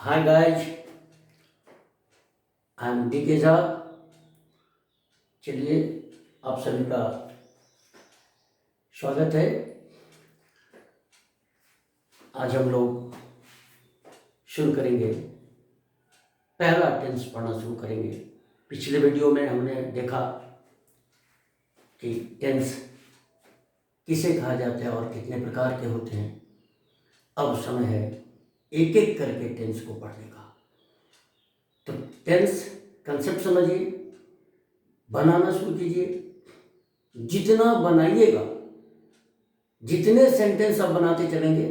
Hi guys, I am D Jha. चलिए, आप सभी का स्वागत है। आज हम लोग शुरू करेंगे, पहला टेंस पढ़ना शुरू करेंगे। पिछले वीडियो में हमने देखा कि टेंस किसे कहा जाता है और कितने प्रकार के होते हैं। अब समय है एक एक करके टेंस को पढ़ने का। तो टेंस कंसेप्ट समझिए, बनाना शुरू कीजिए। जितना बनाइएगा, जितने सेंटेंस आप बनाते चलेंगे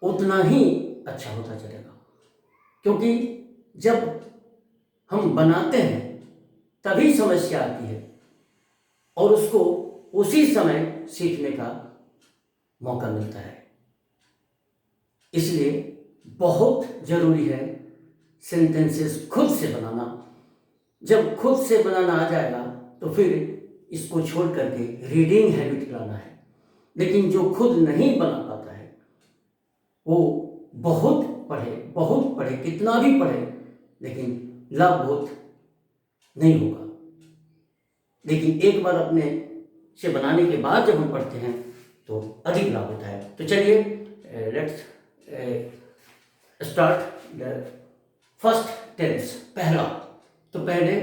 उतना ही अच्छा होता चलेगा। क्योंकि जब हम बनाते हैं तभी समस्या आती है और उसको उसी समय सीखने का मौका मिलता है। इसलिए बहुत ज़रूरी है सेंटेंसेस खुद से बनाना। जब खुद से बनाना आ जाएगा तो फिर इसको छोड़ करके रीडिंग हैबिट लाना है। लेकिन जो खुद नहीं बना पाता है वो बहुत पढ़े, कितना भी पढ़े, लेकिन लाभ बहुत नहीं होगा। लेकिन एक बार अपने से बनाने के बाद जब हम पढ़ते हैं तो अधिक लाभ होता है। तो चलिए, let's start the first tense, पहला। तो पहले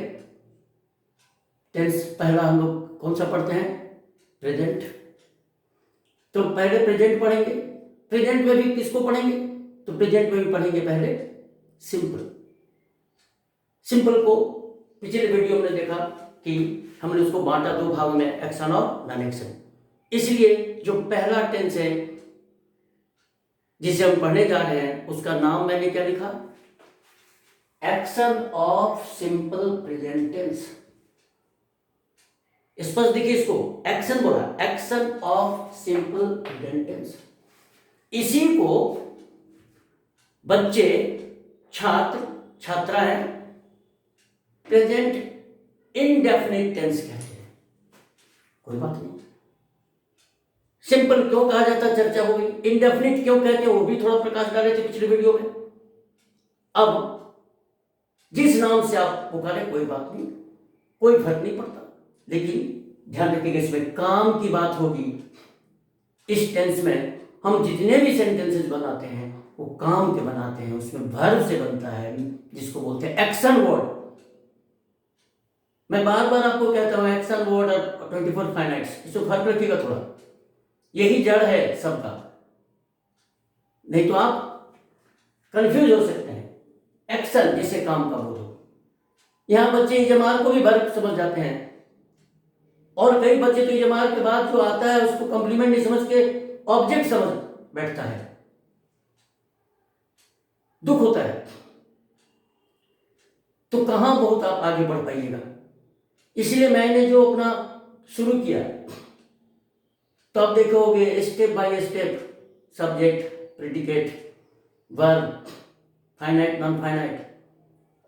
टेंस पहला हम लोग कौन सा पढ़ते हैं? प्रेजेंट। तो पहले प्रेजेंट पढ़ेंगे। प्रेजेंट में भी किसको पढ़ेंगे? तो प्रेजेंट में भी पढ़ेंगे पहले सिंपल। सिंपल को पिछले वीडियो में देखा कि हमने उसको बांटा दो भाग में, एक्शन और नॉन एक्शन। इसलिए जो पहला टेंस है जिसे हम पढ़ने जा रहे हैं उसका नाम मैंने क्या लिखा? Action of simple present tense. स्पष्ट देखिए, इसको एक्शन बोला, action of simple present tense. इसी को बच्चे, छात्र, छात्रा है, प्रेजेंट इंडेफिनिट टेंस कहते हैं। कोई बात नहीं। सिंपल क्यों कहा जाता, चर्चा हो गई। इंडेफिनिट क्यों कहते हैं वो भी थोड़ा प्रकाश डाले थे पिछले वीडियो में। अब जिस नाम से आप पुकारे कोई बात नहीं, कोई फर्क नहीं पड़ता, लेकिन ध्यान रखिएगा इसमें काम की बात होगी। इस टेंस में हम जितने भी सेंटेंसेस बनाते हैं वो काम के बनाते हैं, उसमें वर्ब से बनता है जिसको बोलते हैं एक्शन वर्ड। मैं बार बार आपको कहता हूं एक्शन वर्ड और 24 फाइनाइट्स, इसको फर्क रखिएगा थोड़ा। यही जड़ है सबका, नहीं तो आप कंफ्यूज हो सकते हैं। एक्शन जिसे काम का बोलो। यहां बच्चे इजमार को भी वर्ब समझ जाते हैं और कई बच्चे तो इजमार के बाद जो आता है उसको कॉम्प्लीमेंट नहीं समझ के ऑब्जेक्ट समझ बैठता है। दुख होता है। तो कहां बहुत आप आगे बढ़ पाइएगा। इसलिए मैंने जो अपना शुरू किया, तो आप देखोगे step by step, subject, predicate, verb, finite, non finite,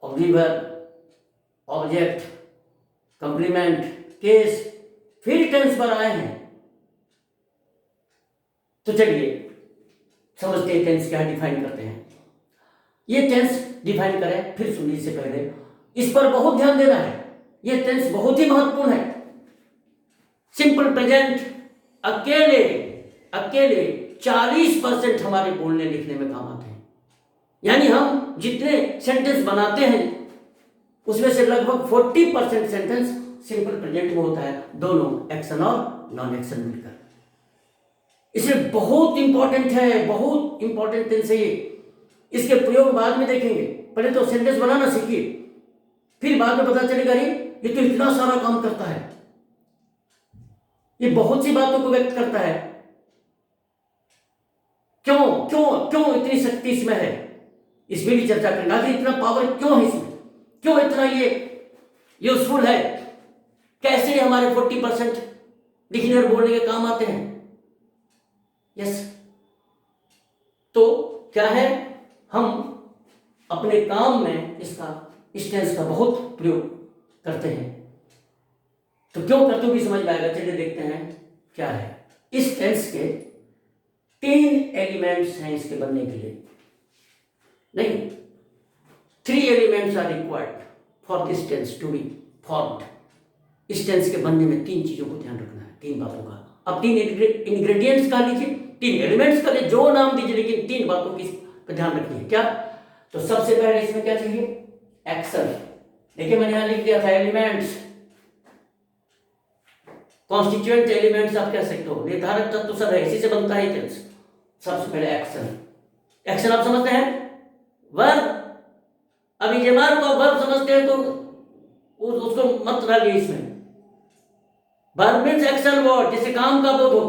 object, object, complement, case, फिर टेंस पर आए हैं। तो चलिए समझते हैं टेंस क्या डिफाइन करते हैं। ये टेंस डिफाइन करें, फिर सुनिए। इससे पहले इस पर बहुत ध्यान देना है। ये टेंस बहुत ही महत्वपूर्ण है। सिंपल प्रेजेंट अकेले 40% हमारे बोलने लिखने में काम आते हैं। यानी हम जितने सेंटेंस बनाते हैं उसमें से लगभग 40% सेंटेंस सिंपल प्रेजेंट में होता है, दोनों एक्शन और नॉन एक्शन मिलकर। इसलिए बहुत इंपॉर्टेंट है, बहुत इंपॉर्टेंट टेंस है ये। इसके प्रयोग बाद में देखेंगे। पहले तो सेंटेंस बनाना सीखिए, फिर बाद में पता चलेगा अरे ये तो इतना सारा काम करता है, ये बहुत सी बातों को व्यक्त करता है। क्यों क्यों क्यों इतनी शक्ति इसमें है, इसमें भी चर्चा करेंगे। आखिर इतना पावर क्यों है इसमें, क्यों इतना ये यूजफुल है, कैसे हमारे 40% लिखने और बोलने के काम आते हैं। यस, तो क्या है, हम अपने काम में इस टेंस का बहुत प्रयोग करते हैं। तो क्यों करते हो भी समझ में आएगा। चलिए देखते हैं क्या है। इस टेंस के 3 एलिमेंट्स हैं इसके बनने के लिए। नहीं, 3 elements are required for this tense to be formed. इस टेंस के बनने में 3 चीजों को ध्यान रखना है, 3 बातों का। अब 3 इंग्रेडिएंट्स का लीजिए, 3 एलिमेंट्स का लीजिए, जो नाम दीजिए, लेकिन 3 बातों की का ध्यान रखनी है। क्या? तो सबसे पहले इसमें क्या चाहिए? एक्शन। देखिए मैंने यहां लिख दिया था एलिमेंट्स, कॉन्स्टिट्यूएंट एलिमेंट्स आप कह सकते हो, निर्धारक तत्व सब है, इसी से बनता है टेंस। सबसे पहले एक्शन। एक्शन आप समझते हैं? वर्ब। अभी जेमार को वर्ब समझते हैं तो उसको मत डालिए इसमें। वर्ब मीन्स एक्शन वर्ड, जैसे काम का बोध हो,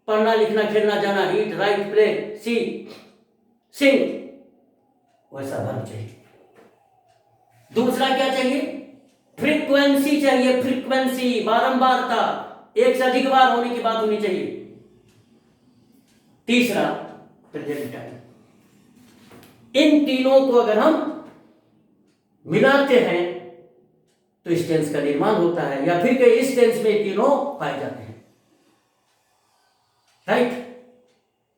पढ़ना लिखना खेलना जाना, ईट राइट प्ले सी सिंग, वैसा वर्ब चाहिए। दूसरा क्या चाहिए? फ्रीक्वेंसी चाहिए, फ्रीक्वेंसी, बारंबारता, एक से अधिक बार होने की बात होनी चाहिए। तीसरा प्रेजेंट टाइम। इन तीनों को अगर हम मिलाते हैं तो इस टेंस का निर्माण होता है, या फिर कि इस टेंस में तीनों पाए जाते हैं। राइट?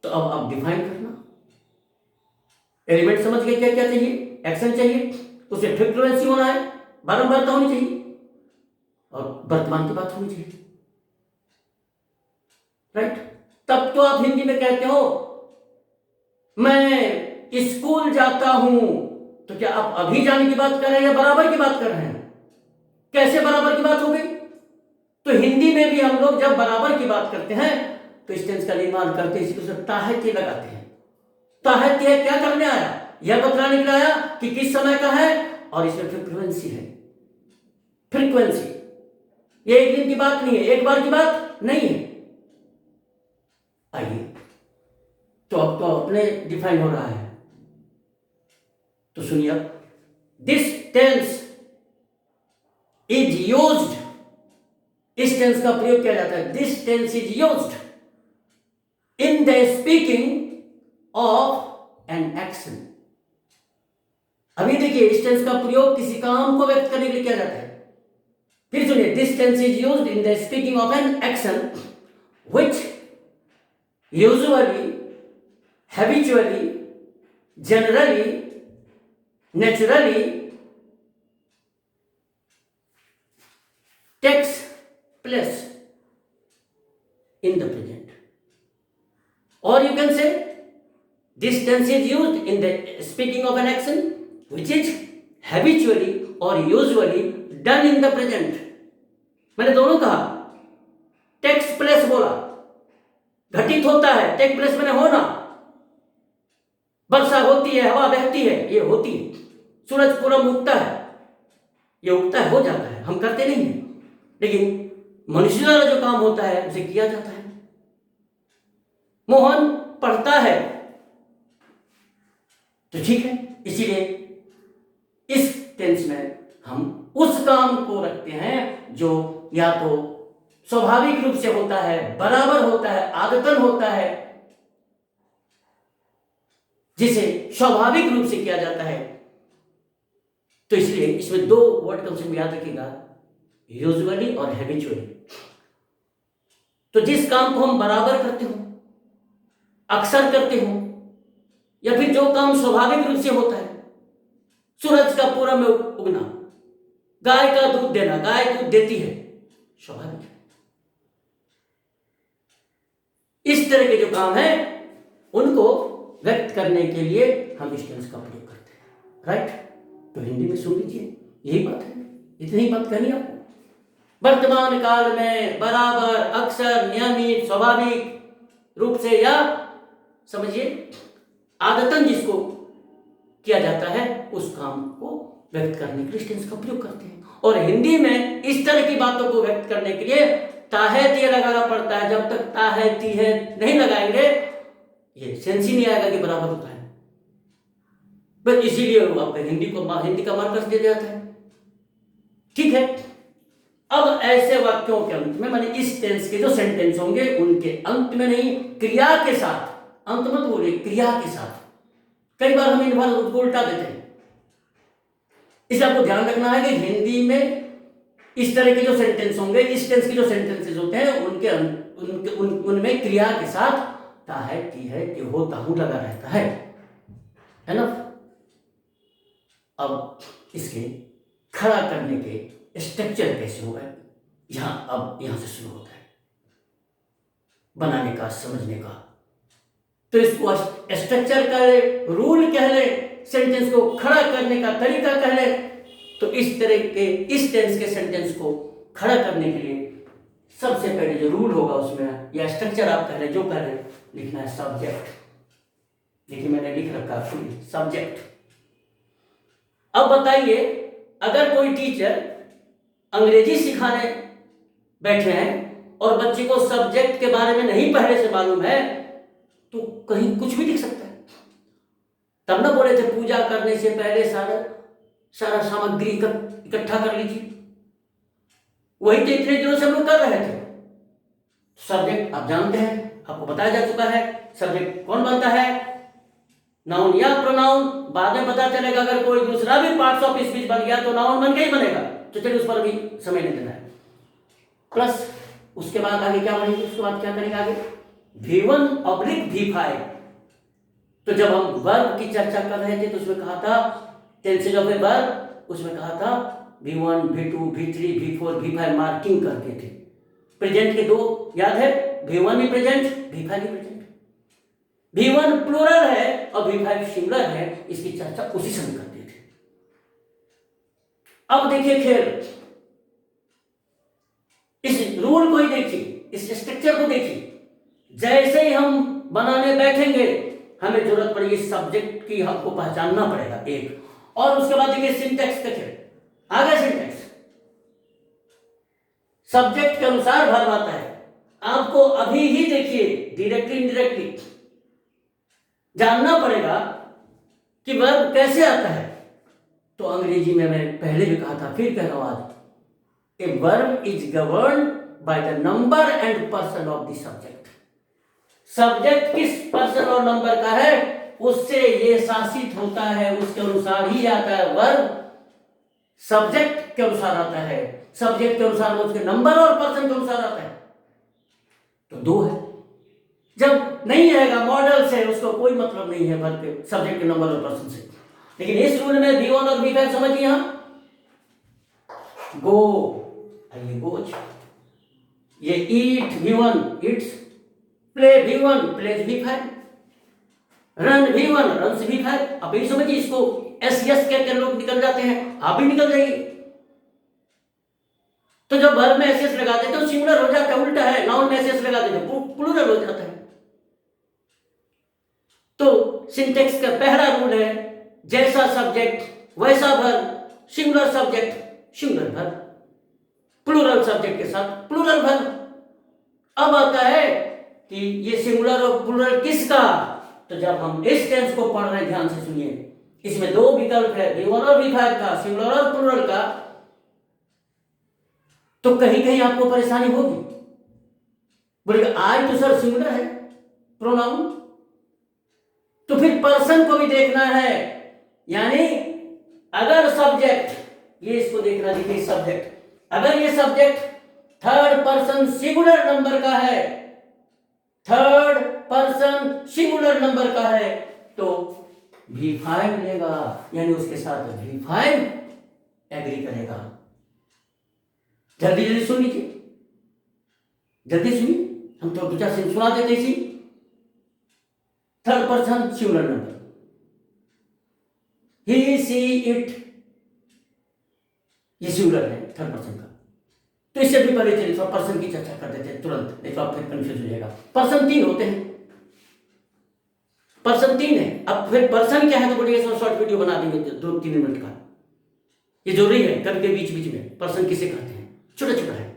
तो अब आप डिफाइन करना। एलिमेंट समझ गए क्या क्या चाहिए? एक्शन चाहिए, उसे फ्रीक्वेंसी होना है, बारंबारता होनी चाहिए, और वर्तमान की बात होनी चाहिए। राइट? तब तो आप हिंदी में कहते हो मैं स्कूल जाता हूं, तो क्या आप अभी जाने की बात कर रहे हैं या बराबर की बात कर रहे हैं? कैसे बराबर की बात हो गई? तो हिंदी में भी हम लोग जब बराबर की बात करते हैं तो इस टेंस का निर्माण करते हैं, इसी को ताहती लगाते हैं। ताहती है क्या करने आया? यह बतलाने के लिए आया कि किस समय का है, और इसमें फ्रीक्वेंसी है। फ्रीक्वेंसी ये एक दिन की बात नहीं है, एक बार की बात नहीं है। आइए, तो अब तो अपने डिफाइन हो रहा है, तो सुनिए। दिस टेंस इज यूज्ड, इस टेंस का प्रयोग किया जाता है, this tense is used in the speaking of an action. अभी देखिए, इस टेंस का प्रयोग किसी काम को व्यक्त करने के लिए किया जाता है। फिर सुनिए, this tense is used in the speaking of an action which usually, habitually, generally, naturally takes place in the present, or you can say this tense is used in the speaking of an action which is habitually or usually done in the present। मैंने दोनों कहा, takes place बोला, घटित होता है, take place मैंने होना, वर्षा होती है, हवा बहती है, ये होती है, सूरज पूरब उगता है, ये उगता है, हो जाता है, हम करते नहीं हैं, लेकिन मनुष्य द्वारा जो काम होता है उसे किया जाता है। मोहन पढ़ता है, तो ठीक है, इसीलिए इस टेंस में हम उस काम को रखते हैं जो या तो स्वाभाविक रूप से होता है, बराबर होता है, आदतन होता है, जिसे स्वाभाविक रूप से किया जाता है। तो इसलिए इसमें 2 वर्ड कंसेप्ट याद रखिएगा, यूजुअली और हैबिचुअली। तो जिस काम को हम बराबर करते हो, अक्सर करते हो, या फिर जो काम स्वाभाविक रूप से होता है, सूरज का पूरब में उगना, गाय का दूध देना, गाय दूध देती है, स्वाभाविक है। इस तरह के जो काम है उनको व्यक्त करने के लिए हम इस टेंस का प्रयोग करते हैं। राइट? तो हिंदी में सुन लीजिए, यही बात है, इतनी बात कहनी आपको। वर्तमान काल में बराबर, अक्सर, नियमित, स्वाभाविक रूप से, या समझिए आदतन जिसको किया जाता है, उस काम को व्यक्त करने के लिए टेंस का प्रयोग करते हैं। और हिंदी में इस तरह की बातों को व्यक्त करने के लिए ताहती लगाना पड़ता है। जब तक ताहती है नहीं लगाएंगे, ये सेंस ही नहीं आएगा कि बराबर होता है। बस इसीलिए आपको हिंदी का मार्कस दे दिया जाता है। ठीक है, अब ऐसे वाक्यों के अंत में, माने इस टेंस के जो सेंटेंस होंगे उनके अंत में नहीं, क्रिया के साथ, अंत मत बोलिए, क्रिया के साथ। कई बार हम इन बार उसको उल्टा देते हैं, इसलिए आपको ध्यान रखना है कि हिंदी में इस तरह के जो सेंटेंस होंगे, इस टेंस के जो सेंटेंसेस होते हैं उनके उनमें क्रिया के साथ ताहती है कि होता हूं लगा रहता है ना। अब इसके खड़ा करने के स्ट्रक्चर कैसे होगा, अब यहाँ से शुरू होता है बनाने का, समझने का। तो इसको स्ट्रक्चर कह ले, रूल कह ले, सेंटेंस को खड़ा करने का तरीका कह ले। तो इस तरह के इस टेंस के सेंटेंस को खड़ा करने के लिए सबसे पहले जो रूल होगा उसमें, या स्ट्रक्चर आप कह रहे जो कह रहे, लिखना है सब्जेक्ट। देखिए मैंने लिख रखा है सब्जेक्ट। अब बताइए, अगर कोई टीचर अंग्रेजी सिखाने बैठे हैं और बच्चे को सब्जेक्ट के बारे में नहीं पहले से मालूम है, तो कहीं कुछ भी लिख सकता है। तब ना बोले थे पूजा करने से पहले सारा सामग्री इकट्ठा कर लीजिए। वही तो इतने दिनों से हम लोग कर रहे थे। सब्जेक्ट आप जानते हैं, आपको बताया जा चुका है। सब्जेक्ट कौन बनता है, नाउन या प्रोनाउन। बाद में पता चलेगा अगर कोई दूसरा भी पार्ट्स ऑफ स्पीच बन गया तो नाउन बन के ही बनेगा। तो चलिए उस पर भी समय नहीं देना है। प्लस उसके बाद आगे क्या बढ़ेंगे, उसके बाद क्या करेंगे आगे, V1/V5। तो जब हम वर्ब की चर्चा कर रहे थे तो उसमें कहा था टेंसेज ऑफ ए वर्ब, उसमें कहा था V1, V2, V3, V4, V5 marking करके थे। प्रेजेंट के दो याद है, V1 भी प्रेजेंट, V5 भी प्रेजेंट। V1 प्लूरल है और V5 सिंगुलर है, इसकी चर्चा उसी समय करते थे। अब देखिए खेल, इस रूल को ही देखिए, इस स्ट्रक्चर को देखिए। जैसे ही हम बनाने बैठेंगे हमें जरूरत पड़ेगी सब्जेक्ट की, हमको पहचानना पड़ेगा एक। और उसके बाद देखिए सिंटैक्स देखिए, आगे सिंटैक्स सब्जेक्ट के अनुसार वर्ब आता है। आपको अभी ही देखिए डायरेक्टली इनडायरेक्टली जानना पड़ेगा कि वर्ब कैसे आता है। तो अंग्रेजी में मैं पहले भी कहा था, फिर कह रहा हूं आज, a verb is governed by the number and person of the subject. Subject किस पर्सन और नंबर का है उससे ये शासित होता है, उसके अनुसार ही आता है। वर्ब सब्जेक्ट के अनुसार आता है, सब्जेक्ट के अनुसार उसके नंबर और पर्सन के अनुसार आता है। तो दो है। जब नहीं रहेगा मॉडल से उसको कोई मतलब नहीं है वर्ब के, सब्जेक्ट के नंबर और पर्सन से। लेकिन इस रूल में V1 और V5 समझिए। यहां गो, ये गोज, ये eat V1 eats, play V1 plays V5, run V1 runs V5। अब यही समझिए, इसको एस यस कहकर लोग निकल जाते हैं, आप भी निकल जाइए। तो जब वर्ब में एस यस लगाते तो सिंगुलर हो जाता है, उल्टा है। नाउन में एस यस लगाते तो प्लूरल हो जाता है। तो सिंटेक्स का पहला रूल है, जैसा सब्जेक्ट वैसा verb, singular subject singular verb, plural subject के साथ प्लूरल वर्ब। अब आता है कि ये सिंगुलर और प्लूरल किसका, तो जब हम इस टेंस को पढ़ रहे हैं ध्यान से सुनिए, इसमें दो विकल्प है, V1 और V5 का, सिंगुलर और प्लूरल का। तो कहीं कहीं आपको परेशानी होगी, बोलेगा आई तो सर सिंगुलर है प्रोनाउन, तो फिर पर्सन को भी देखना है। यानी अगर सब्जेक्ट, ये इसको देखना, देखिए सब्जेक्ट, अगर ये subject third person singular number का है, थर्ड पर्सन सिंगुलर नंबर का है, तो V5 लेगा, यानी उसके साथ V5 एग्री करेगा। जल्दी जल्दी सुन लीजिए, जल्दी सुनिए, हम तो दो चार से सुना देते इसी। Third person singular number, he she it, ये सिंगुलर है थर्ड पर्सन का। तो इससे भी पहले चलिए थोड़ा पर्सन की चर्चा कर देते हैं तुरंत, नहीं तो आप फिर कंफ्यूज हो जाएगा। पर्सन 3 होते हैं, पर्सन 3 है। अब फिर पर्सन क्या है तो बोलिए शॉर्ट वीडियो बना देंगे 2-3 मिनट का, ये जरूरी है। कभी के बीच बीच में पर्सन किसे कहते हैं, छोटा छोटा है।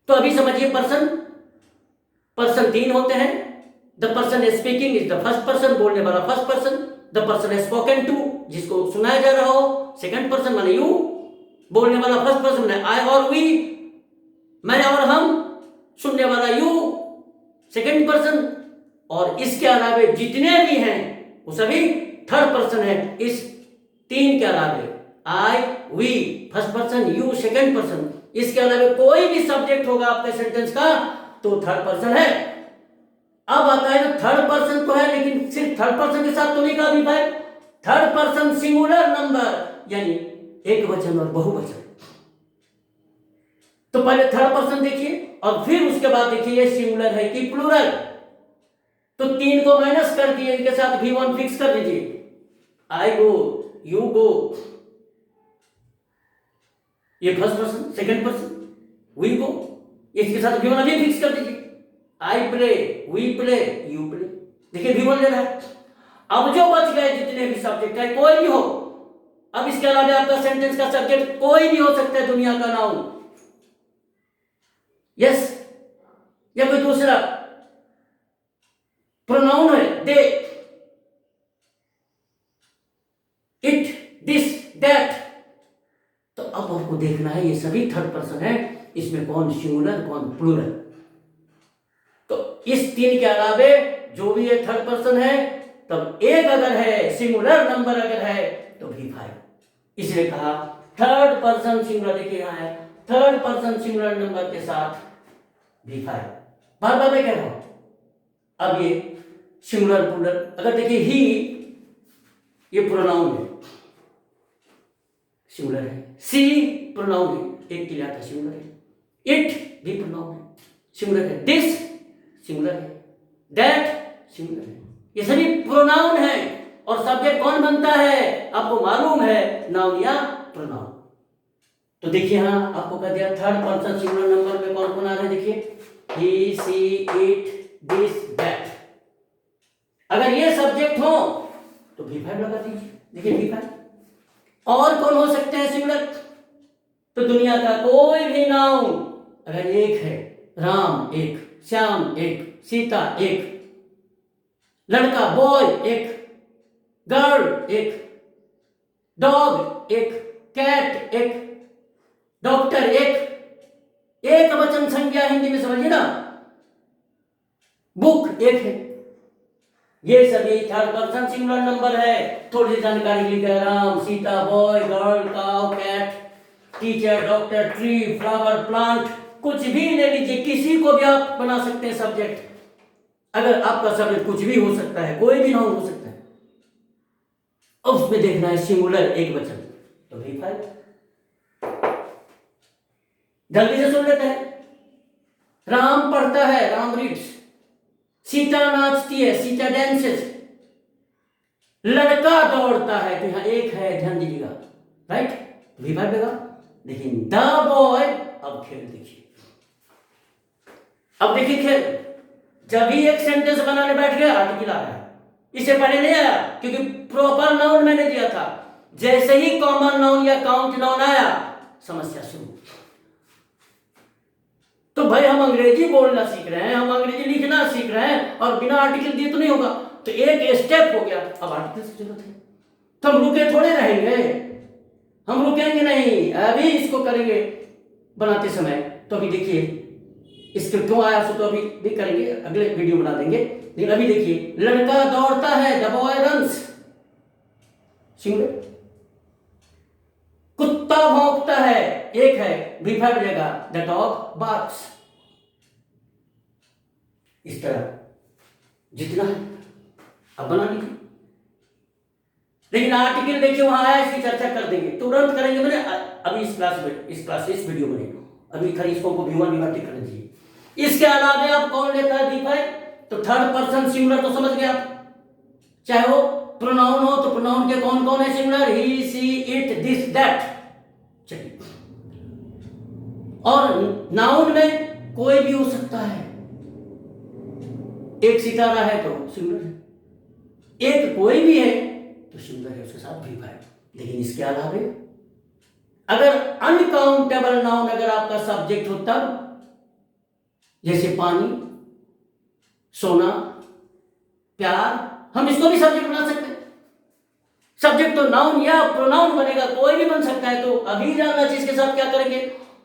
तो अभी समझिए पर्सन 3 होते हैं। The person speaking is the first person, बोलने वाला first person. The person spoken to, जिसको सुनाया जा रहा हो, सेकंड पर्सन माने यू, बोलने वाला फर्स्ट पर्सन माने आई और वी, मैं और हम, सुनने वाला यू, सेकंड पर्सन। और इसके अलावे जितने भी हैं वो सभी थर्ड पर्सन है। इस 3 के अलावे I, we first person, you second person, इसके अलावे कोई भी सब्जेक्ट होगा आपके सेंटेंस का तो थर्ड पर्सन है। अब आता है थर्ड पर्सन तो है, लेकिन सिर्फ थर्ड पर्सन के साथ तो नहीं कहा V5, third person singular number यानी एक वचन और बहुवचन। तो पहले थर्ड पर्सन देखिए और फिर उसके बाद देखिए ये सिंगुलर है कि प्लूरल। तो 3 को माइनस कर दिए, इनके साथ V1 फिक्स कर दीजिए। आई गो, यू गो, ये first person, second person we go, इसके साथ V1 अभी फिक्स कर दीजिए। I play, we play, you play. देखिए V1 ले रहा है। अब जो बच गए जितने भी सब्जेक्ट है, कोई भी हो, अब इसके अलावा आपका सेंटेंस का सब्जेक्ट कोई भी हो सकता है, दुनिया का नाउन, यस, या कोई दूसरा प्रोनाउन है, दे, इट, दिस, दैट। तो अब आपको देखना है ये सभी थर्ड पर्सन है, इसमें कौन सिंगुलर कौन प्लूरल। तो इस 3 के अलावे जो भी ये थर्ड पर्सन है, तब एक अगर है सिंगुलर नंबर अगर है तो V5, इसलिए कहा थर्ड पर्सन सिंगुलर। देखिए यहां है थर्ड पर्सन सिंगुलर नंबर के साथ V5। बार बार मैं कह रहा हूं। अब ये सिंगुलर प्लूरल, अगर देखिए ही, ये प्रोनाउन है, सिंगुलर है। सी प्रोनाउन है, एक के लिए आता सिंगुलर है। इट भी प्रोनाउन है, सिंगुलर है। दिस सिंगुलर है, दैट सिंगुलर है। ये सभी प्रोनाउन है और सब्जेक्ट कौन बनता है आपको मालूम है, नाउन या प्रोनाउन। तो देखिए हाँ आपको कह दिया थर्ड पर्सन सिंगुलर नंबर में कौन कौन आ रहा है। देखिए ही, सी, इट, दिस, दैट। अगर ये सब्जेक्ट हो तो V5 लगा दीजिए। देखिए V5। और कौन हो सकते हैं सिंगुलर, तो दुनिया का कोई भी नाउन अगर एक है, राम एक, श्याम एक, सीता एक, लड़का बॉय एक, गर्ल एक, डॉग एक, कैट एक, डॉक्टर एक वचन संज्ञा हिंदी में समझिए ना, बुक एक है। ये सभी थर्ड पर्सन सिंगुलर नंबर है। थोड़ी सी जानकारी लिखा, Ram, Sita, boy, girl, cow, cat, teacher, doctor, tree, flower, plant, कुछ भी ले लीजिए, किसी को भी आप बना सकते हैं सब्जेक्ट। अगर आपका सब्जेक्ट कुछ भी हो सकता है, कोई भी नाउन हो सकता है, अब उसमें देखना है सिंगुलर एक वचन, तो V5। जल्दी से सुन लेते हैं। राम पढ़ता है, राम रीड्स। सीता नाचती है, सीता डांसेस। लड़का दौड़ता है, तो यहां एक है, ध्यान दीजिएगा, राइट, V5 देगा। लेकिन द बॉय, अब खेल देखिए, अब देखिए खेल, जब भी एक सेंटेंस बनाने बैठ गया आर्टिकल आ रहा है। इससे पहले नहीं आया क्योंकि प्रॉपर नाउन मैंने दिया था। जैसे ही कॉमन नाउन या काउंट नाउन आया, समस्या शुरू। तो भाई हम अंग्रेजी बोलना सीख रहे हैं, हम अंग्रेजी लिखना सीख रहे हैं, और बिना आर्टिकल दिए तो नहीं होगा। तो एक स्टेप हो गया, अब आर्टिकल की जरूरत है। तो हम रुके थोड़े रहेंगे, हम रुकेंगे नहीं, अभी इसको करेंगे बनाते समय। तो अभी देखिए इसके क्यों आया, तो अभी भी करेंगे, अगले वीडियो बना देंगे। लेकिन अभी देखिए, लड़का दौड़ता है, द बॉय रन्स, सिंगुलर। कुत्ता भौंकता है, एक है, V5 मिलेगा, द डॉग बार्क्स। इस तरह जितना है अब बना लीजिए। लेकिन आर्टिकल देखिए वहां आया, इसकी चर्चा कर देंगे, तुरंत करेंगे। मैंने अभी इस क्लास में, इस वीडियो में अभी खाली इसको V1 V1 टिक करना चाहिए। इसके अलावा आप कौन लेता है V5, तो थर्ड पर्सन सिंगुलर तो समझ गए आप। चाहे वो प्रोनाउन हो तो प्रोनाउन के कौन कौन है singular, he, she, it, this, that. चलिए, और नाउन में कोई भी हो सकता है। एक सितारा है तो सिंगुलर है, एक कोई भी है तो सिंगुलर है, उसके साथ V5। लेकिन इसके अलावा अगर अनकाउंटेबल नाउन अगर आपका सब्जेक्ट हो, तब जैसे पानी, सोना, प्यार, हम इसको भी सब्जेक्ट बना सकते हैं। सब्जेक्ट तो नाउन या प्रोनाउन बनेगा, कोई भी बन सकता है। तो अभी जानना चाहिए इसके साथ क्या करेंगे।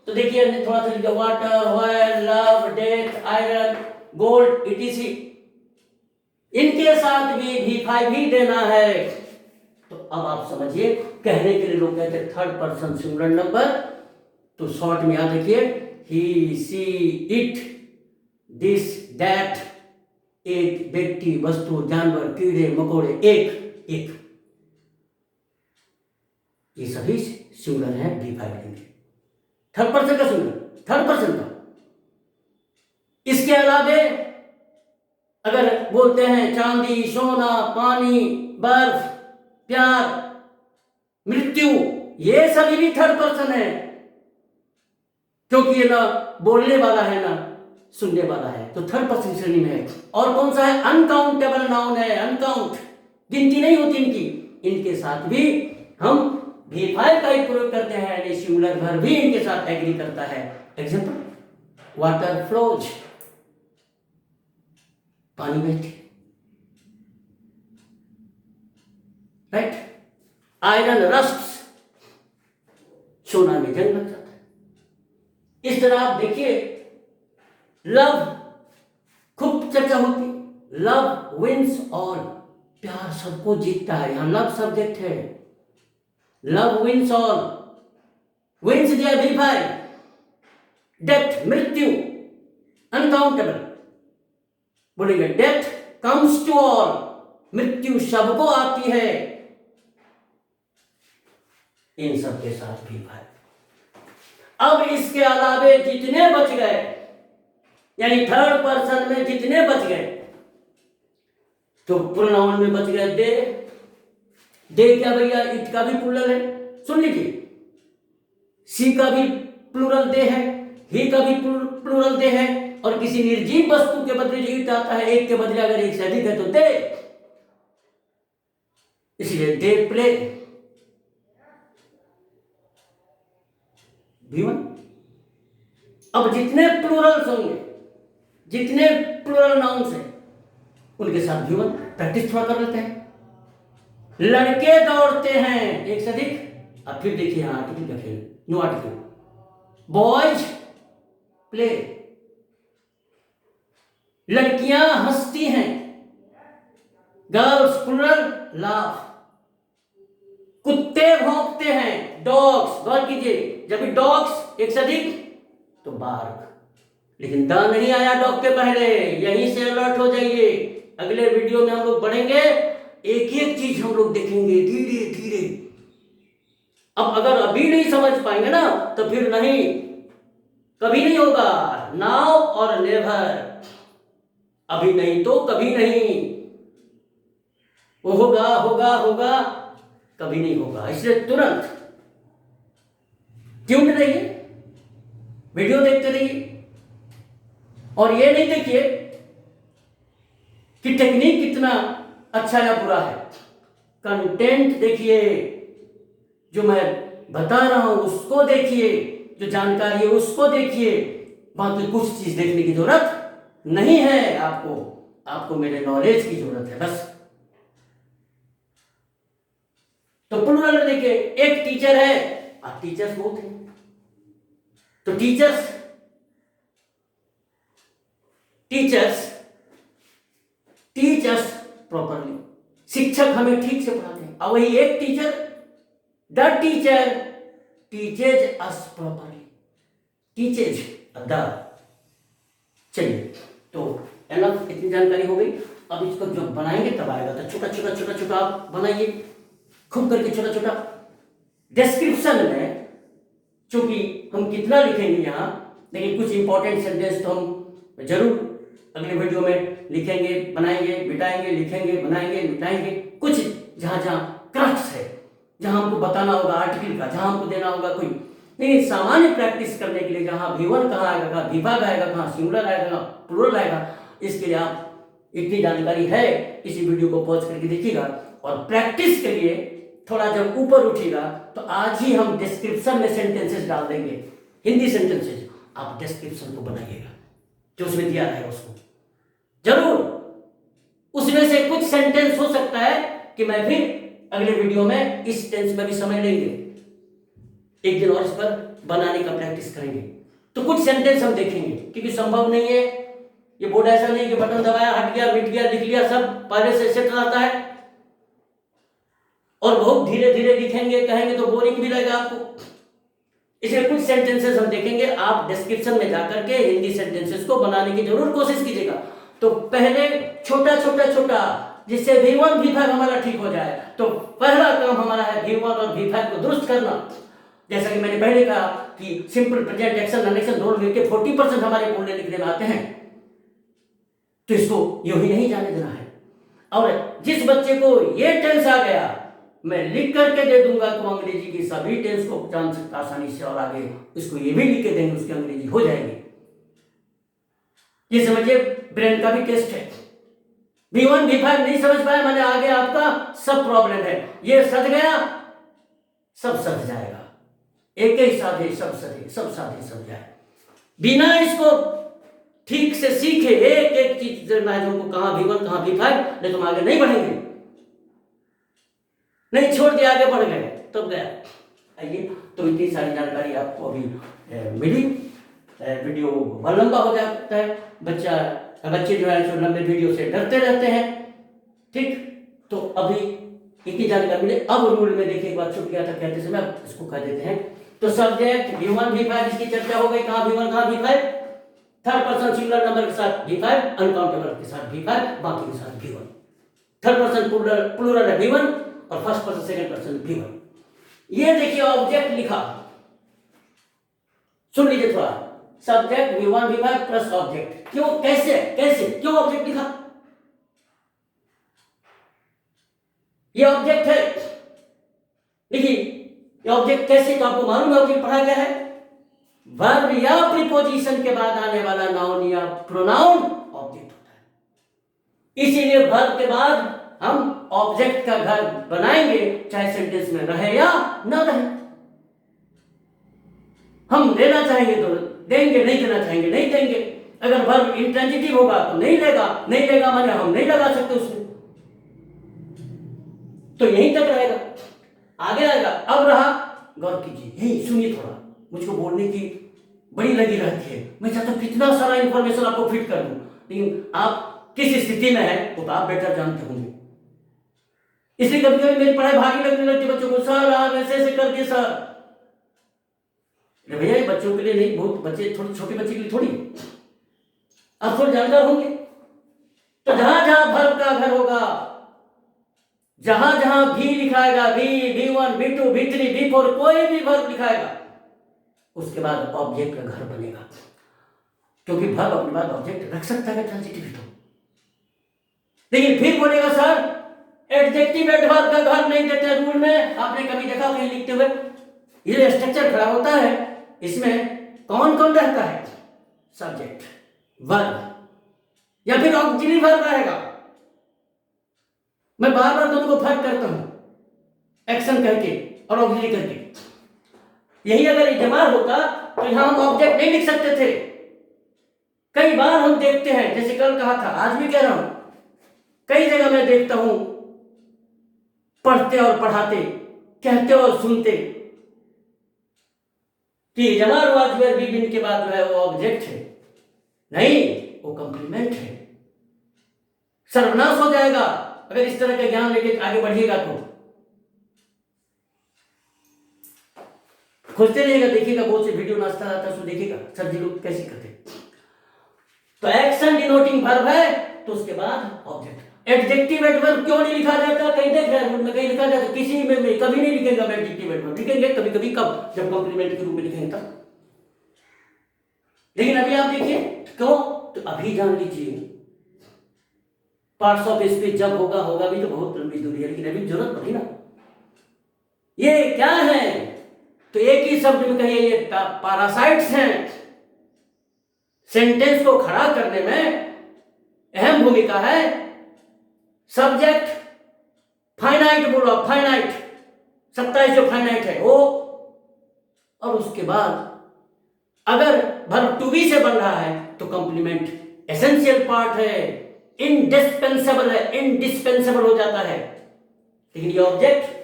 तो देखिए थोड़ा सा लिखा, water, oil, love, death, iron, gold, etc। इनके साथ भी V5 ही देना है। तो अब आप समझिए, कहने के लिए लोग कहते हैं थर्ड पर्सन सिंगुलर नंबर, तो शॉर्ट में याद रखिए, ही, सी, इट, दिस, दैट। एक व्यक्ति, वस्तु, जानवर, कीड़े मकोड़े, एक। ये सभी सिंगुलर हैं V5 लेंगे। थर्ड पर्सन का सिंगुलर, थर्ड पर्सन का। इसके अलावे अगर बोलते हैं चांदी, सोना, पानी, बर्फ, प्यार, मृत्यु, ये सभी भी थर्ड पर्सन है, क्योंकि ये ना बोलने वाला है ना सुनने वाला है, तो थर्ड पर्सन श्रेणी में है। और कौन सा है? अनकाउंटेबल नाउन है, अनकाउंट, गिनती नहीं होती इनकी। इनके साथ भी हम V5 का ही प्रयोग करते हैं, यानी सिंगुलर वर्ब भी इनके साथ एग्री करता है। एग्जांपल, वाटर फ्लोज, पानी बहती, राइट। आयरन रस्ट्स, सोना में जंग लग जाता है। इस तरह आप देखिए, लव खूब चर्चा होती, लव विंस ऑल, प्यार सबको जीतता है, यहां लव सब्जेक्ट है, लव विंस ऑल, विंस दिया V5, डेथ मृत्यु, अनकाउंटेबल, बोलेंगे डेथ कम्स टू ऑल, मृत्यु सबको आती है, इन सब के साथ V5। अब इसके अलावे जितने बच गए, यानी थर्ड पर्सन में जितने बच गए, तो प्रोनाउन में बच गए दे। दे क्या भैया? इट का भी प्लूरल है, सुन लीजिए। सी का भी प्लूरल दे है, ही का भी प्लूरल दे है, और किसी निर्जीव वस्तु के बदले जो इट आता है, एक के बदले अगर एक से अधिक है तो दे, इसलिए दे प्ले V1। अब जितने प्लूरल्स होंगे, जितने प्लूरल नाउन्स हैं, उनके साथ V1। प्रैक्टिस थोड़ा कर लेते हैं। लड़के दौड़ते हैं, एक से अधिक। अब फिर देखिए, हाँ आर्टिकल का खेल, नो आर्टिकल। बॉयज प्ले, लड़कियां हंसती हैं, गर्ल्स प्लूरल लाफ। कुत्ते भौंकते हैं, डॉग्स, गौर कीजिए, जब भी डॉग्स एक से अधिक तो बार्क, लेकिन द नहीं आया डॉग के पहले, यहीं से अलर्ट हो जाइए। अगले वीडियो में हम लोग बढ़ेंगे, एक एक चीज हम लोग देखेंगे धीरे धीरे। अब अगर अभी नहीं समझ पाएंगे ना, तो फिर नहीं, कभी नहीं होगा। नाउ और नेवर, अभी नहीं तो कभी नहीं, वो होगा होगा होगा, कभी नहीं होगा। इसलिए तुरंत ट्यून्ड रहिए, वीडियो देखते रहिए, और ये नहीं देखिए कि टेक्निक कितना अच्छा या बुरा है, कंटेंट देखिए, जो मैं बता रहा हूं उसको देखिए, जो जानकारी है उसको देखिए, बाकी कुछ चीज देखने की जरूरत नहीं है आपको, आपको मेरे नॉलेज की जरूरत है बस। तो प्लूरल देखिए, एक टीचर है, आप टीचर्स बहुत हैं, तो teachers, teachers teach us properly, शिक्षक हमें ठीक से पढ़ाते हैं। और वही एक teacher, the teacher teaches us properly, teaches the. चलिए, तो एनफ, इतनी जानकारी हो गई। अब इसको जब बनाएंगे तब आएगा, तो छोटा छोटा छोटा छोटा आप बनाइए, खूब करके छोटा छोटा। डिस्क्रिप्शन में चूंकि हम कितना लिखेंगे यहाँ, लेकिन कुछ इंपॉर्टेंट सेंटेंस तो हम जरूर अगले वीडियो में लिखेंगे, बनाएंगे, मिटाएंगे, लिखेंगे, बनाएंगे, मिटाएंगे। कुछ जहां जहां क्रक्स है, जहां हमको बताना होगा आर्टिकल का, जहां हमको देना होगा कोई, लेकिन सामान्य प्रैक्टिस करने के लिए जहां V1 कहाँ आएगा, कहाँ V5 आएगा, कहाँ सिंगुलर आएगा, कहाँ प्लूरल आएगा, इसके लिए आप इतनी जानकारी है, इसी वीडियो को पॉज करके देखिएगा। और प्रैक्टिस के लिए थोड़ा जब ऊपर उठेगा तो आज ही हम डिस्क्रिप्शन में सेंटेंसेस डाल देंगे, हिंदी सेंटेंसेस। आप डिस्क्रिप्शन को बनाइएगा, जो उसमें दिया रहेगा उसको जरूर। उसमें से कुछ सेंटेंस हो सकता है कि मैं फिर अगले वीडियो में इस टेंस में भी समझ लेंगे, एक दिन और इस पर बनाने का प्रैक्टिस करेंगे। तो कुछ सेंटेंस हम देखेंगे, क्योंकि संभव नहीं है, ये बोर्ड ऐसा नहीं कि बटन दबाया, हट गया, मिट गया, लिख लिया, सब पहले से सेट रहता है, और बहुत धीरे धीरे लिखेंगे, कहेंगे तो बोरिंग भी लगेगा आपको। इसलिए कुछ सेंटेंसेस हम देखेंगे, आप डिस्क्रिप्शन में जाकर के हिंदी सेंटेंसेस को बनाने की जरूर कोशिश कीजिएगा। तो पहले छोटा छोटा छोटा जिससे V1 V5 हमारा ठीक हो जाए। तो पहला काम हमारा है V1 और V5 को दुरुस्त करना। जैसा कि मैंने पहले कहा कि simple present action non action दोनों मिलकर 40% हमारे बोलने लिखने में आते हैं, तो इसको यूं ही नहीं जाने देना है। और जिस बच्चे को ये टेंस आ गया, मैं लिख करके दे दूंगा तो अंग्रेजी की सभी टेंस को जान सकता आसानी से, और आगे इसको ये भी लिख के देंगे, उसकी अंग्रेजी हो जाएगी। ये समझिए ब्रेन का भी टेस्ट है। V1 V5 नहीं समझ पाया, मैंने आगे आपका सब प्रॉब्लम है, ये सज गया सब सज जाएगा, एक ही साधे सब सजे, सब साधे सब जाए। बिना इसको ठीक से सीखे एक एक चीज को कहां V1 कहां V5, नहीं तुम आगे नहीं बढ़ेंगे। नहीं छोड़ दिया आगे बढ़ गए तब गया। आइए, तो इतनी सारी जानकारी आपको अभी मिली। वीडियो बहुत लंबा हो जाता है, बच्चे जो है सो लंबे वीडियो से डरते रहते हैं। ठीक, तो अभी इतनी जानकारी मिले। अब रूल में देखिए, एक बात छूट गया था कहते समय, अब इसको कह देते हैं। तो सब्जेक्ट V1 V5 इसकी चर्चा हो गई, कहां V1 कहां V5, third person singular number के साथ V5, अनकाउंटेबल के साथ V5, बाकी के साथ V1। थर्ड पर्सन प्लूरल है V1 और first person second person V1। ये देखिए ऑब्जेक्ट लिखा, सुन लीजिए थोड़ा। Subject V1 V5 plus object, क्यों, कैसे कैसे क्यों ऑब्जेक्ट लिखा? ये ऑब्जेक्ट है, देखिए ये ऑब्जेक्ट कैसे, तो आपको मालूम है ऑब्जेक्ट पढ़ा गया है। वर्ब या प्रीपोजिशन के बाद आने वाला नाउन या प्रोनाउन ऑब्जेक्ट होता है। इसीलिए वर्ब के बाद हम ऑब्जेक्ट का घर बनाएंगे, चाहे सेंटेंस में रहे या न रहे। हम देना चाहेंगे तो देंगे, नहीं देना चाहेंगे नहीं देंगे। अगर वर्ब इंट्रांजिटिव होगा तो नहीं लेगा, नहीं लेगा माने हम नहीं लगा सकते उसमें, तो यहीं तक रहेगा, आगे आएगा। अब रहा, गौर कीजिए, यही सुनिए थोड़ा, मुझको बोलने की बड़ी लगी रहती है, मैं चाहता हूं कितना सारा इंफॉर्मेशन आपको फिट कर दूं, लेकिन आप किस स्थिति में है वो तो आप बेटर जानते होंगे। इसलिए कभी कभी मेरी पढ़ाई भारी लगने लगती है बच्चों को, सर आप ऐसे ऐसे कर दिए सर। भैया ये बच्चों के लिए नहीं, बहुत बच्चे, थोड़े छोटे बच्चे के लिए थोड़ी, आप थोड़े जानकार होंगे। तो जहां जहां वर्ब का घर होगा, जहां जहां भी लिखाएगा, V1 V2 V3 V4 कोई भी वर्ब लिखाएगा, उसके बाद ऑब्जेक्ट का घर बनेगा, क्योंकि वर्ब अपने बाद ऑब्जेक्ट रख सकता है ट्रांजिटिव तो। लेकिन फिर बोलेगा सर एडजेक्टिव एडवर्ब का घर नहीं देते रूल में, आपने कभी देखा कहीं लिखते हुए? ये स्ट्रक्चर खड़ा होता है, इसमें कौन कौन रहता है, सब्जेक्ट, वर्ब या फिर ऑक्सिलरी वर्ब रहेगा। मैं बार बार दोनों को फर्क करता हूं, एक्शन करके और ऑक्सिलरी करके। यही अगर इजमार होता तो यहां हम ऑब्जेक्ट नहीं लिख सकते थे। कई बार हम देखते हैं, जैसे कल कहा था, आज भी कह रहा हूं, कई जगह मैं देखता हूं पढ़ते और पढ़ाते, कहते और सुनते कि जमार वाजवेर बिगिन के बाद जो है वो ऑब्जेक्ट है, नहीं वो कंप्लीमेंट है। सर्वनाश हो जाएगा अगर इस तरह का ज्ञान लेके आगे बढ़िएगा तो। खोजते रहिएगा, देखिएगा बहुत से वीडियो नाश्ता आता है, उसको देखिएगा सर जी लोग कैसे करते। तो एक्शन डिनोटिंग वर्ब है, तो उसके बाद ऑब्जेक्ट। एडजेक्टिव एडवर्ब क्यों नहीं लिखा जाता? कहीं देख रहे हैं, कहीं लिखा जाता, किसी में कभी नहीं लिखेगा एडजेक्टिव एडवर्ब, लिखेंगे कभी कभी, कब, जब कॉम्प्लीमेंट के रूप में लिखेंगे तब। लेकिन अभी आप देखिए क्यों, तो अभी जान लीजिए पार्ट्स ऑफ स्पीच जब होगा होगा भी तो बहुत लंबी दूरी है, लेकिन अभी जरूरत पड़ी ना। ये क्या है, तो एक ही शब्द में कहिए ये पैरासाइट्स हैं। सेंटेंस को खड़ा करने में अहम भूमिका है सब्जेक्ट, फाइनाइट बोलो, फाइनाइट, 27 जो फाइनाइट है वो, और उसके बाद अगर वर्ब टू बी से बन रहा है तो कंप्लीमेंट एसेंशियल पार्ट है, इंडिस्पेंसेबल है, इंडिस्पेंसेबल हो जाता है। लेकिन ये ऑब्जेक्ट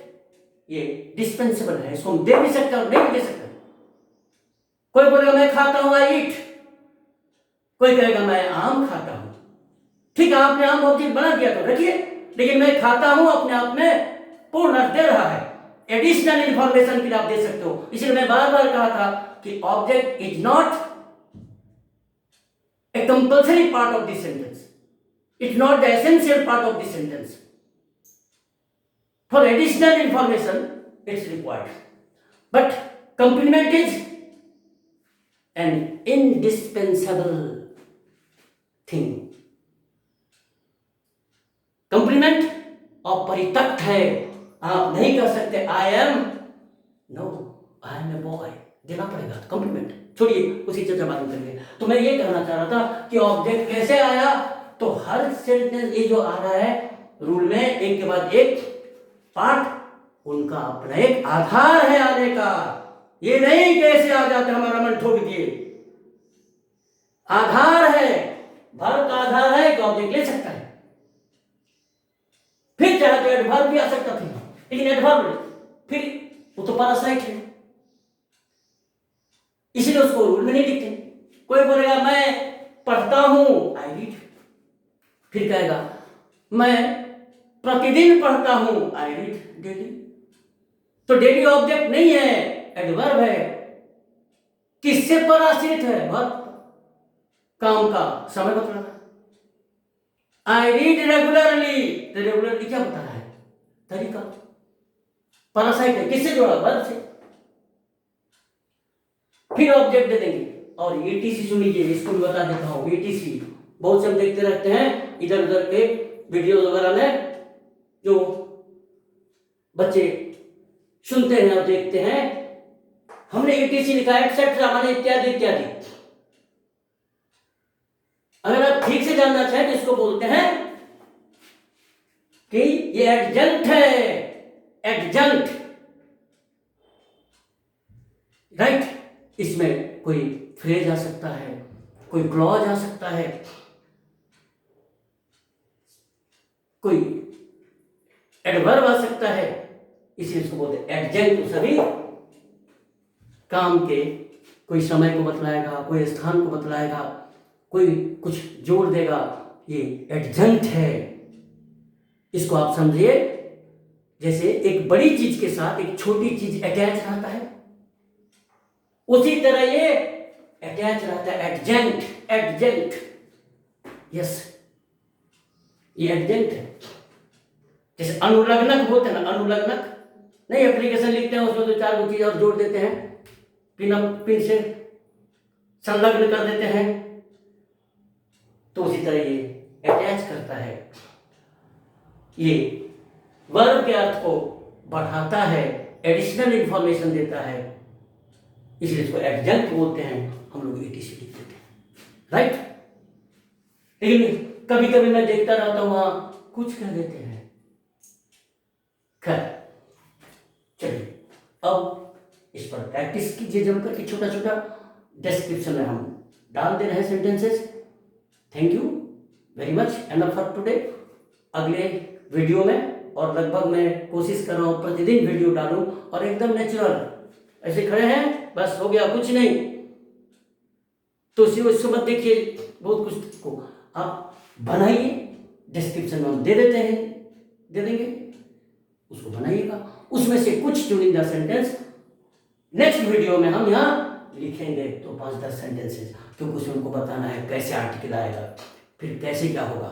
ये डिस्पेंसेबल है, इसको हम दे भी सकते और नहीं भी दे सकते। कोई बोलेगा मैं खाता हूं, आई ईट, कोई कहेगा मैं आम खाता हूं। ठीक है, आपने आम ऑब्जेक्ट बना दिया तो रखिए, लेकिन मैं खाता हूं अपने आप में पूर्ण अर्थ दे रहा है, एडिशनल इंफॉर्मेशन के लिए आप दे सकते हो। इसलिए मैं बार बार कहा था कि object is not a compulsory part of this sentence. It's not the essential part of the sentence. For additional information, it's required. But complement is an indispensable thing. Compliment अपरित्यक्त है, आप नहीं कर सकते I am, no I am a boy, देना पड़ेगा complement. छोड़िए उसी चर्चा बात करेंगे। तो मैं ये कहना चाह रहा था कि ऑब्जेक्ट कैसे आया, तो हर सेंटेंस ये जो आ रहा है रूल में एक के बाद एक पार्ट, उनका अपना एक आधार है आने का। ये नहीं कैसे आ जाते हमारा मन ठोक दिए, आधार है, वर्ब का आधार है कि ऑब्जेक्ट ले सकता है। फिर चाहे तो एडवर्ब भी आ सकता था, लेकिन एडवर्ब फिर वो तो पैरासाइट है, इसलिए उसको रूल में नहीं लिखते। कोई बोलेगा मैं पढ़ता हूं, आई रीड, फिर कहेगा मैं प्रतिदिन पढ़ता हूं, आई रीड डेली। तो डेली ऑब्जेक्ट नहीं है, एडवर्ब है। किससे पराश्रित है? वर्ब, काम का समय बता रहा है। आई रीड रेगुलरली, तो रेगुलरली क्या बता रहा है? तरीका। पैरासाइट है, किससे जोड़ा? वर्ब से। फिर ऑब्जेक्ट दे देंगे। और एटीसी सुन लीजिए, इसको भी बता देता हूं। एटीसी बहुत से हम देखते रहते हैं इधर उधर के वीडियो वगैरह में, जो बच्चे सुनते हैं और देखते हैं, हमने एटीसी लिखा है एक्सेट्रा, माने इत्यादि इत्यादि। अगर आप ठीक से जानना चाहें तो इसको बोलते हैं कि ये एडजंक्ट है, एडजंक्ट, राइट। इसमें कोई फ्रेज आ सकता है, कोई क्लॉज आ सकता है, कोई एडवर्ब आ सकता है, इसलिए इसको बोलते हैं एडजंक्ट। तो सभी काम के, कोई समय को बतलाएगा, कोई स्थान को बतलाएगा, कोई कुछ जोड़ देगा, ये एडजंक्ट है। इसको आप समझिए जैसे एक बड़ी चीज के साथ एक छोटी चीज अटैच रहता है, उसी तरह ये अटैच रहता है, एडजंक्ट, एडजंक्ट, यस, ये एडजंक्ट है। जैसे अनुलग्नक बोलते हैं ना, अनुलग्नक नहीं, एप्लीकेशन लिखते हैं उसमें तो चार चीज और जोड़ देते हैं, पिन से संलग्न कर देते हैं, तो उसी तरह ये अटैच करता है, ये वर्ब के अर्थ को बढ़ाता है, एडिशनल इंफॉर्मेशन देता है, इसलिए इसको एडजंक्ट बोलते हैं। हम लोग एटीसी लिख देते हैं, राइट। लेकिन कभी कभी मैं देखता रहता हूं वहां कुछ कह देते हैं। खैर चलिए, अब इस पर प्रैक्टिस कीजिए जमकर कि छोटा छोटा डिस्क्रिप्शन में हम डाल दे रहे हैं sentences. Thank you very much, enough for today. अगले वीडियो में, और लगभग मैं कोशिश कर रहा हूँ प्रतिदिन वीडियो डालूं, और एकदम नेचुरल, ऐसे खड़े हैं बस हो गया कुछ नहीं, तो उसको मत देखिए, बहुत कुछ को आप बनाइए, डिस्क्रिप्शन में हम दे देते हैं, दे देंगे, उसको बनाइएगा। उसमें से कुछ चुनिंदा सेंटेंस नेक्स्ट वीडियो में हम यहाँ लिखेंगे, तो 5-10 सेंटेंसेस, क्योंकि उसमें उनको बताना है कैसे आर्टिकल आएगा, फिर कैसे क्या होगा।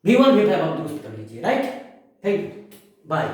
V1 V5 आप दुरुस्त कर लीजिए, राइट। Thank you, bye.